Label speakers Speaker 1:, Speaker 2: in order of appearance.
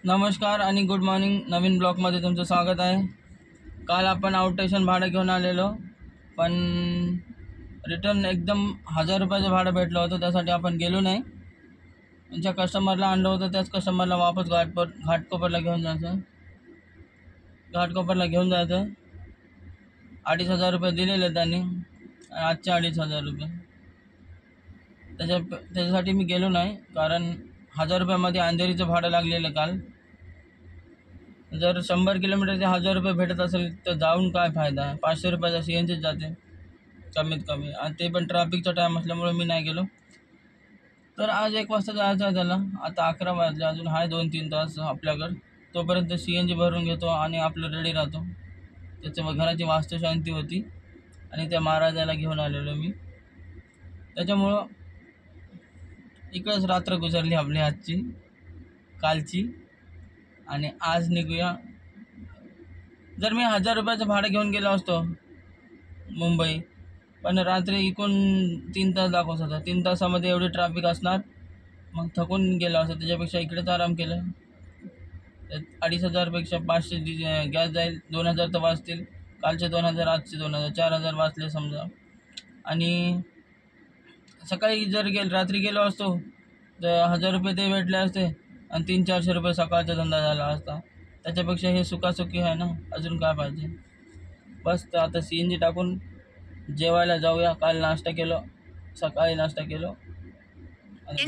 Speaker 1: नमस्कार आणि good morning. नवीन ब्लॉगमध्ये तुमचं स्वागत आहे. काल आपण आउट स्टेशन भाडं घेऊन आलेलो, पण रिटर्न एकदम 1000 रुपयाचं भाडं भेटलं होतं. त्यासाठी आपण गेलो नाही. ज्या कस्टमरला आणलं होतं त्याच कस्टमरला वापस घाटकोपरला घेऊन जायचं. 2500 रुपये दिलेले त्यांनी, आजचे 2500 रुपये. त्याच्यासाठी मी गेलो नाही, कारण 1000 रुपयामध्ये अंधेरीचं भाडं लागलेलं काल. जर 100 किलोमीटरचे 1000 रुपये भेटत असेल तर जाऊन काय फायदा आहे. 500 रुपयाचा CNG जाते कमीत कमी, आणि ते पण ट्रॅफिकचा टाईम असल्यामुळे मी नाही गेलो. तर आज 1 वाजता जायचं आहे त्याला. आता 11 वाजले, अजून आहे 2-3 तास आपल्याकडं. तोपर्यंत CNG भरून घेतो आणि आपलं रेडी राहतो. त्याच्या घराची वास्तुशांती होती आणि त्या महाराजाला घेऊन आलेलो मी. त्याच्यामुळं इकडंच रात्र गुजरली आपली आजची, कालची. आणि आज निघूया. जर मी 1000 रुपयाचं भाडं घेऊन गेलो असतो मुंबई, पण रात्री इकडून 3 तास दाखवत होता. 3 तासामध्ये एवढी ट्रॅफिक असणार, मग थकून गेलो असतो. त्याच्यापेक्षा इकडेच आराम केलं. 2500पेक्षा 500 गॅस जाईल, 2000 तर वाचतील. कालचे 2000, आजचे 2000, 4000 वाचले समजा. आणि सकाळी जर रात्री गेलो असतो तर 1000 रुपये ते भेटले असते आणि 300-400 रुपये सकाळचा धंदा झाला असता. त्याच्यापेक्षा हे सुखासुखी आहे ना, अजून काय पाहिजे. बस तर आता CNG टाकून जेवायला जाऊया. काल नाश्ता केलो, सकाळी नाश्ता केलो आणि